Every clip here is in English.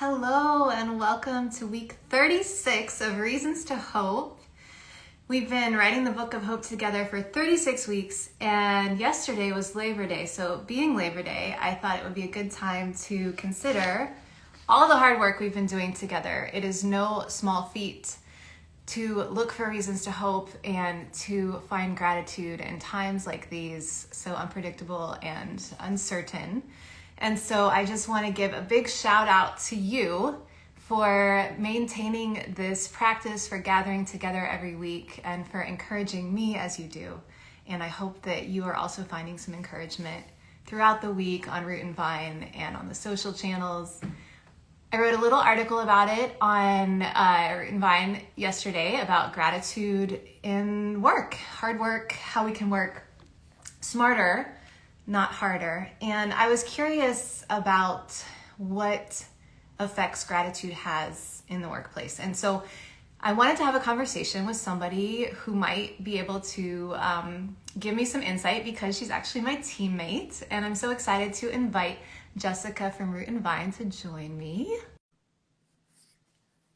Hello and welcome to week 36 of Reasons to Hope. We've been writing the Book of Hope together for 36 weeks and yesterday was Labor Day. So being Labor Day, I thought it would be a good time to consider all the hard work we've been doing together. It is no small feat to look for reasons to hope and to find gratitude in times like these, so unpredictable and uncertain. And so I just want to give a big shout out to you for maintaining this practice, for gathering together every week, and for encouraging me as you do. And I hope that you are also finding some encouragement throughout the week on Root and Vine and on the social channels. I wrote a little article about it on Root and Vine yesterday about gratitude in work, hard work, how we can work smarter, not harder. And I was curious about what effects gratitude has in the workplace. And so I wanted to have a conversation with somebody who might be able to give me some insight because she's actually my teammate. And I'm so excited to invite Jessica from Root and Vine to join me.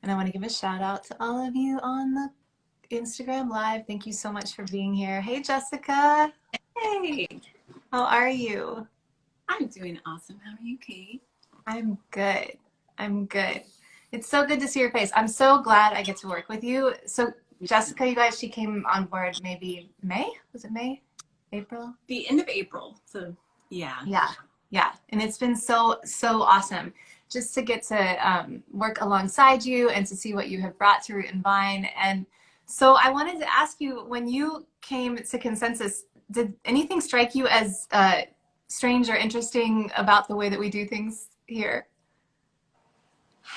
And I want to give a shout out to all of you on the Instagram Live. Thank you so much for being here. Hey, Jessica. Hey, How are you? I'm doing awesome. How are you, Kate? I'm good. I'm good. It's so good to see your face. I'm so glad I get to work with you. So Jessica, you guys, she came on board maybe May? Was it May? April? The end of April. So, yeah. Yeah. And it's been so awesome just to get to work alongside you and to see what you have brought to Root and Vine. And so I wanted to ask you, when you came to Consensus, did anything strike you as strange or interesting about the way that we do things here?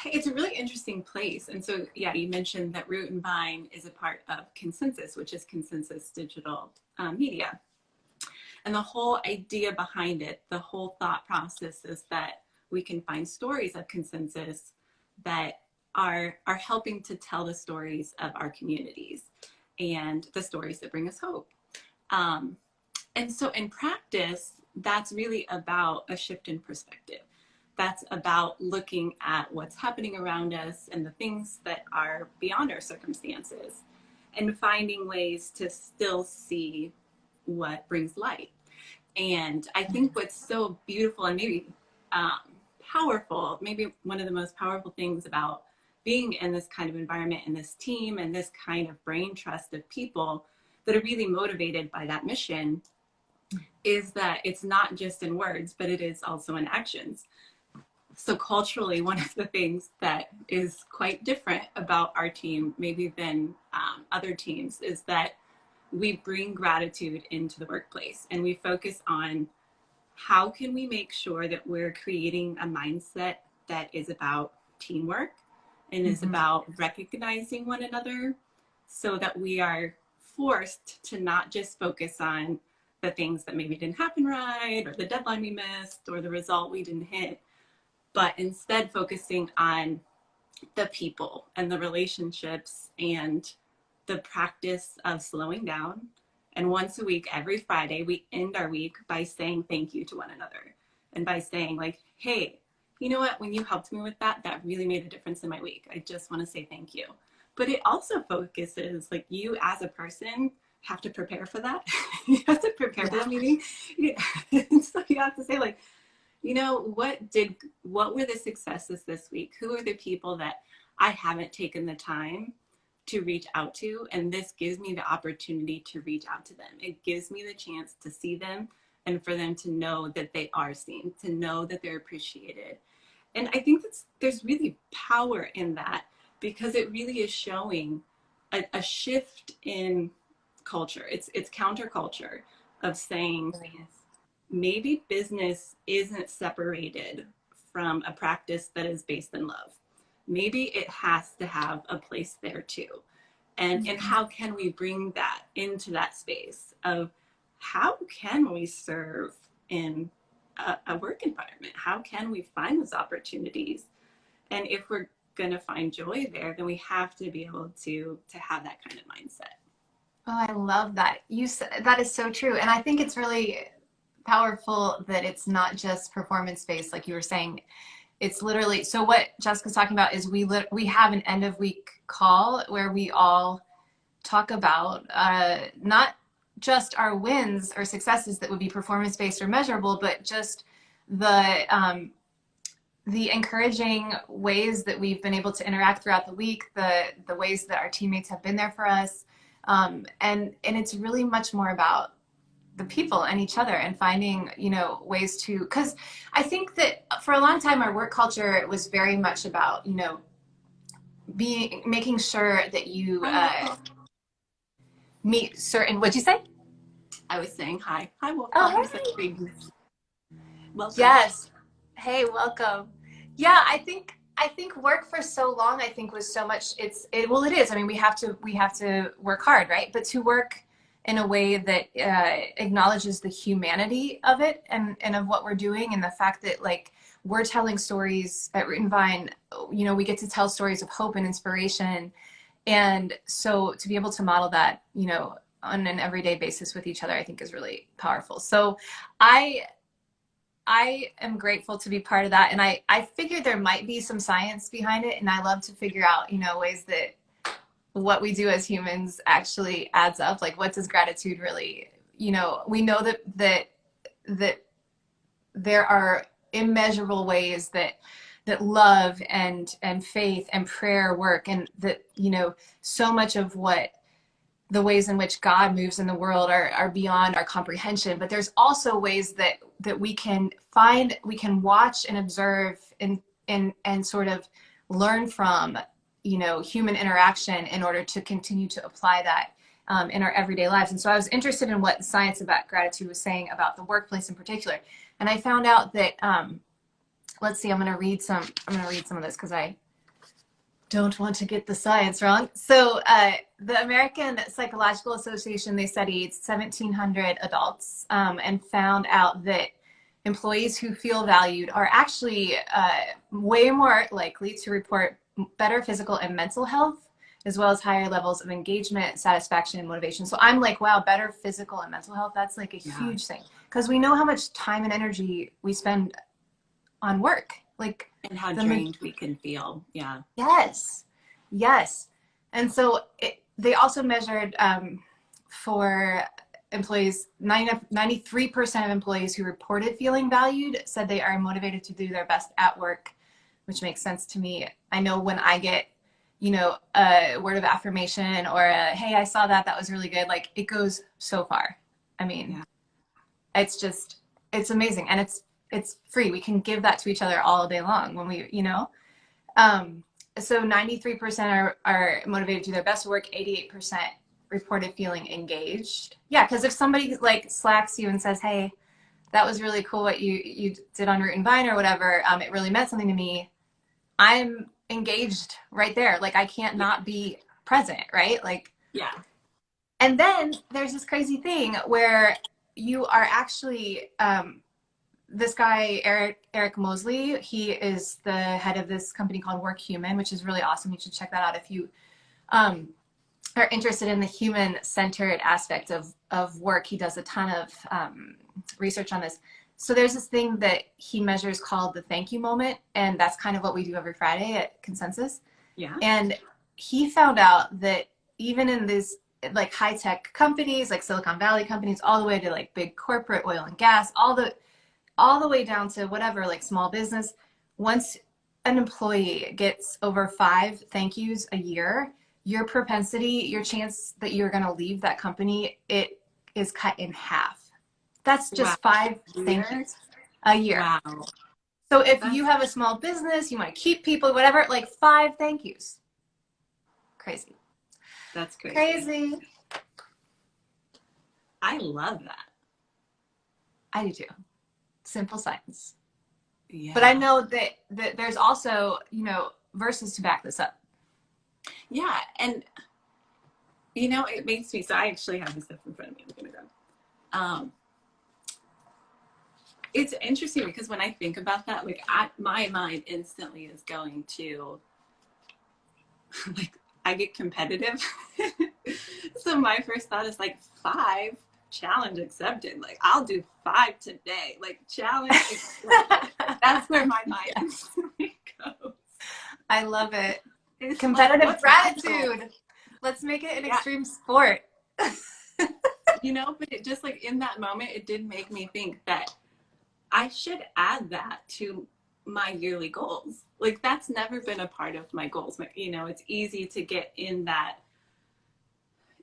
It's a really interesting place. And so, yeah, you mentioned that Root and Vine is a part of Consensus, which is Consensus Digital Media. And the whole idea behind it, the whole thought process is that we can find stories of Consensus that are helping to tell the stories of our communities and the stories that bring us hope. And so in practice, that's really about a shift in perspective. That's about looking at what's happening around us and the things that are beyond our circumstances and finding ways to still see what brings light. And I think what's so beautiful and maybe powerful, maybe one of the most powerful things about being in this kind of environment and this team and this kind of brain trust of people that are really motivated by that mission is that it's not just in words, but it is also in actions. So culturally, one of the things that is quite different about our team, maybe than other teams, is that we bring gratitude into the workplace and we focus on how can we make sure that we're creating a mindset that is about teamwork and is about recognizing one another so that we are forced to not just focus on the things that maybe didn't happen right or the deadline we missed or the result we didn't hit, but instead focusing on the people and the relationships and the practice of slowing down. And once a week, every Friday, we end our week by saying thank you to one another and by saying like, hey, you know what, when you helped me with that, that really made a difference in my week. I just want to say thank you. But it also focuses like you as a person have to prepare for that. You have to prepare for that meeting. So you have to say like, you know, what were the successes this week? Who are the people that I haven't taken the time to reach out to? And this gives me the opportunity to reach out to them. It gives me the chance to see them and for them to know that they are seen, to know that they're appreciated. And I think there's really power in that because it really is showing a shift in culture. It's counterculture of saying, maybe business isn't separated from a practice that is based in love. Maybe it has to have a place there too. And how can we bring that into that space of how can we serve in a work environment? How can we find those opportunities? And if we're going to find joy there, then we have to be able to have that kind of mindset. Oh, I love that. You said that is so true. And I think it's really powerful that it's not just performance based, like you were saying. it's literally, so what Jessica's talking about is we have an end of week call where we all talk about not just our wins or successes that would be performance based or measurable, but just the encouraging ways that we've been able to interact throughout the week, the ways that our teammates have been there for us, and it's really much more about the people and each other and finding, ways to, because I think that for a long time our work culture was very much about, making sure that you meet certain, what'd you say? I was saying hi. Hi, Wolfgang. Oh, You're such a big welcome. yes. Hey, welcome. Yeah, I think work for so long, I think was so much well, it is. I mean, we have to work hard, right? But to work in a way that acknowledges the humanity of it and of what we're doing, and the fact that like we're telling stories at Root and Vine, we get to tell stories of hope and inspiration. And so to be able to model that, on an everyday basis with each other, I think is really powerful. So I I am grateful to be part of that. And I figured there might be some science behind it. And I love to figure out, ways that what we do as humans actually adds up. Like, what does gratitude really, we know that there are immeasurable ways that love and faith and prayer work, and that, so much of what the ways in which God moves in the world are beyond our comprehension. But there's also ways that we can watch and observe and sort of learn from, human interaction in order to continue to apply that in our everyday lives. And so I was interested in what science about gratitude was saying about the workplace in particular. And I found out that, let's see, I'm going to read some of this because I don't want to get the science wrong. So the American Psychological Association, they studied 1,700 adults and found out that employees who feel valued are actually way more likely to report better physical and mental health, as well as higher levels of engagement, satisfaction, and motivation. So I'm like, wow, better physical and mental health, that's like a huge thing. Because we know how much time and energy we spend on work. Like, and how drained we can feel. Yeah. Yes. And so they also measured for employees, 93% of employees who reported feeling valued said they are motivated to do their best at work, which makes sense to me. I know when I get, a word of affirmation or hey, I saw that was really good. Like, it goes so far. I mean, it's amazing. And it's free. We can give that to each other all day long when we, so 93% are motivated to do their best work. 88% reported feeling engaged. Yeah, because if somebody like slacks you and says, hey, that was really cool what you did on Root and Vine or whatever, it really meant something to me, I'm engaged right there. Like, I can't not be present, right? Like, yeah. And then there's this crazy thing where you are actually, this guy, Eric Mosley, he is the head of this company called Work Human, which is really awesome. You should check that out if you are interested in the human-centered aspect of work. He does a ton of research on this. So there's this thing that he measures called the thank you moment, and that's kind of what we do every Friday at Consensus. Yeah. And he found out that even in these like high-tech companies, like Silicon Valley companies, all the way to like big corporate oil and gas, all the way down to whatever, like small business, once an employee gets over 5 thank yous a year, your chance that you're going to leave that company, it is cut in half. That's just 5 thank yous a year. Wow. So if you have a small business, you want to keep people, whatever, like 5 thank yous. Crazy. That's crazy. Crazy. I love that. I do too. Simple science. Yeah. But I know that there's also, verses to back this up. Yeah. And, it makes me, so I actually have this stuff in front of me. I'm going to go. It's interesting because when I think about that, like my mind instantly is going to, like, I get competitive. So my first thought is like 5. challenge accepted. Like, I'll do 5 today. Like, challenge accepted. That's where my mind goes. I love it. It's Competitive like, gratitude. Let's make it an extreme sport. You know, but it just like in that moment, it did make me think that I should add that to my yearly goals. Like, that's never been a part of my goals. You know, it's easy to get in that,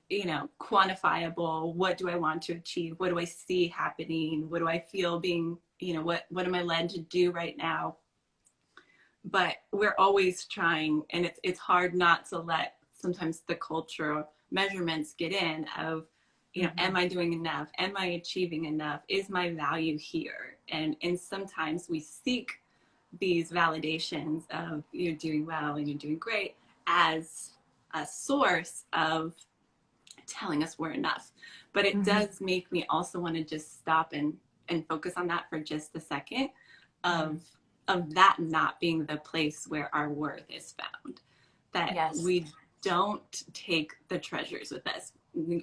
you know, quantifiable, what do I want to achieve? What do I see happening? What do I feel being, you know, what am I led to do right now? But we're always trying, and it's hard not to let sometimes the cultural measurements get in of, you know, am I doing enough? Am I achieving enough? Is my value here? And sometimes we seek these validations of you're doing well and you're doing great as a source of telling us we're enough. But it does make me also want to just stop and focus on that for just a second of that not being the place where our worth is found. That we don't take the treasures with us.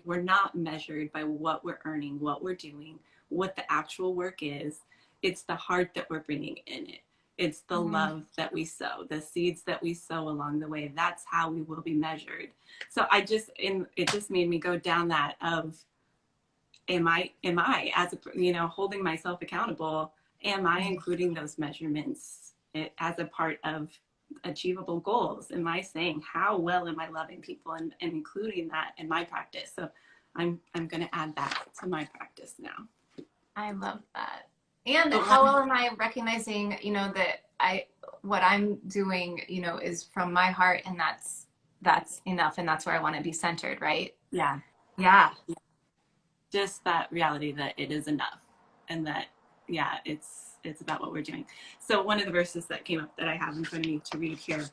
We're not measured by what we're earning, what we're doing, what the actual work is. It's the heart that we're bringing in it. It's the love that we sow, the seeds that we sow along the way. That's how we will be measured. So it just made me go down that of, am I as a, you know, holding myself accountable? Am I including those measurements as a part of achievable goals? Am I saying, how well am I loving people and including that in my practice? So I'm going to add that to my practice now. I love that. And how well am I recognizing, you know, that what I'm doing, you know, is from my heart, and that's enough, and that's where I want to be centered, right? Yeah. Yeah. Just that reality that it is enough, and that, yeah, it's about what we're doing. So one of the verses that came up that I have in front of me to read here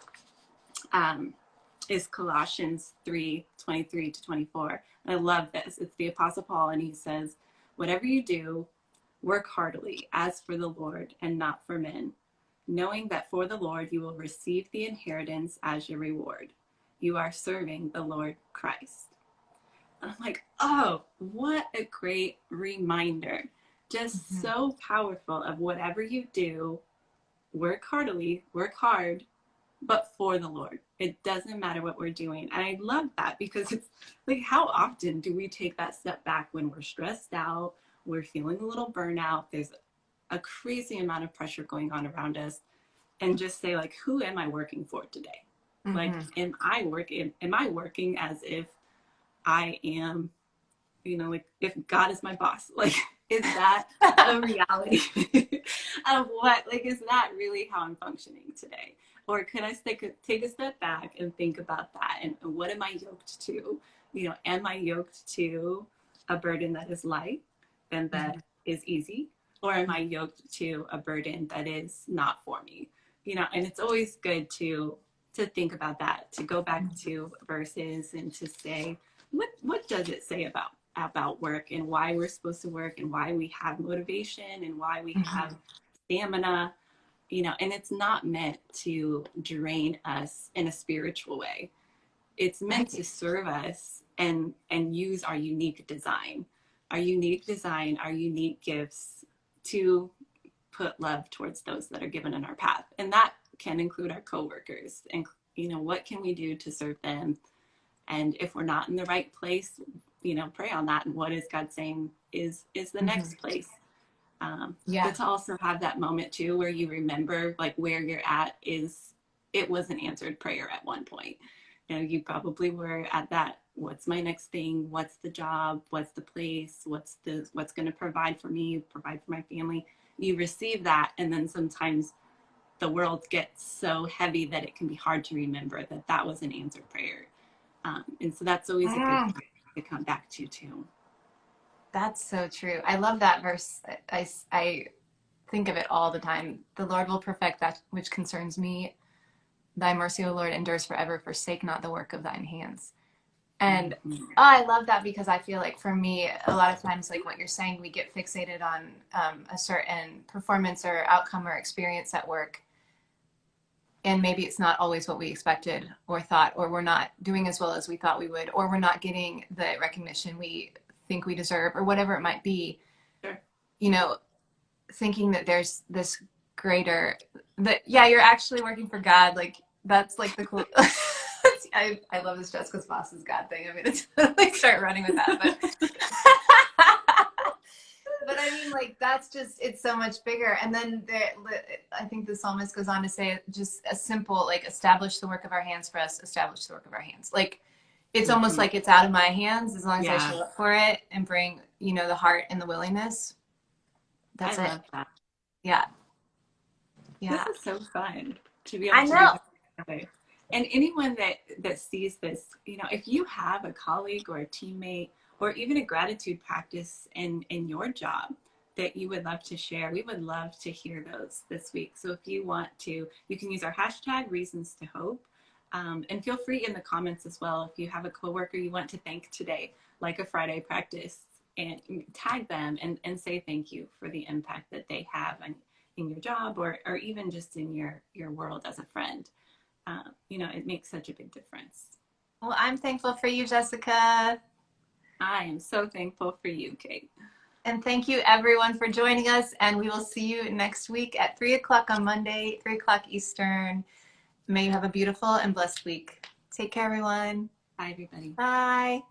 is Colossians 3:23-24. I love this. It's the Apostle Paul, and he says, whatever you do, work heartily as for the Lord and not for men, knowing that for the Lord you will receive the inheritance as your reward. You are serving the Lord Christ. And I'm like, oh, what a great reminder. Just so powerful of whatever you do, work heartily, work hard, but for the Lord. It doesn't matter what we're doing. And I love that, because it's like, how often do we take that step back when we're stressed out, we're feeling a little burnout, there's a crazy amount of pressure going on around us, and just say, like, who am I working for today? Like, am I working as if I am, you know, like, if God is my boss? Like, is that a reality of what, like, is that really how I'm functioning today? Or can I take a step back and think about that? And what am I yoked to? You know, am I yoked to a burden that is light and that is easy? Or am I yoked to a burden that is not for me? You know, and it's always good to think about that, to go back to verses and to say, what does it say about work, and why we're supposed to work, and why we have motivation, and why we have stamina, you know. And it's not meant to drain us in a spiritual way. It's meant to serve us and use our unique design, our unique gifts to put love towards those that are given in our path. And that can include our coworkers. And, you know, what can we do to serve them? And if we're not in the right place, you know, pray on that. And what is God saying is the next place? But to also have that moment too, where you remember, like, where you're at is, it was an answered prayer at one point. You know, you probably were at that, what's my next thing? What's the job? What's the place? What's going to provide for me, provide for my family? You receive that. And then sometimes the world gets so heavy that it can be hard to remember that that was an answered prayer. And so that's always a good thing to come back to too. That's so true. I love that verse. I think of it all the time. The Lord will perfect that which concerns me. Thy mercy, O Lord, endures forever. Forsake not the work of thine hands. And I love that, because I feel like for me, a lot of times, like what you're saying, we get fixated on a certain performance or outcome or experience at work. And maybe it's not always what we expected or thought, or we're not doing as well as we thought we would, or we're not getting the recognition we think we deserve or whatever it might be, Sure. you know, thinking that there's this greater, that, yeah, you're actually working for God. Like, that's like the cool. I love this Jessica's boss is God thing. I'm going to totally start running with that. But, but I mean, like, that's just, it's so much bigger. And then I think the psalmist goes on to say just a simple, like, establish the work of our hands for us, establish the work of our hands. Like, it's almost Mm-hmm. like it's out of my hands as long as I Yeah, show up for it and bring, the heart and the willingness. I That's it. love that. Yeah. This Yeah. is so fun to be able I to do know. this together. And anyone that sees this, if you have a colleague or a teammate or even a gratitude practice in your job that you would love to share, we would love to hear those this week. So if you want to, you can use our hashtag Reasons to Hope. And feel free in the comments as well if you have a coworker you want to thank today, like a Friday practice, and tag them and say thank you for the impact that they have in your job or even just in your world as a friend. It makes such a big difference. Well, I'm thankful for you, Jessica. I am so thankful for you, Kate. And thank you, everyone, for joining us. And we will see you next week at 3 o'clock on Monday, 3 o'clock Eastern. May you have a beautiful and blessed week. Take care, everyone. Bye, everybody. Bye.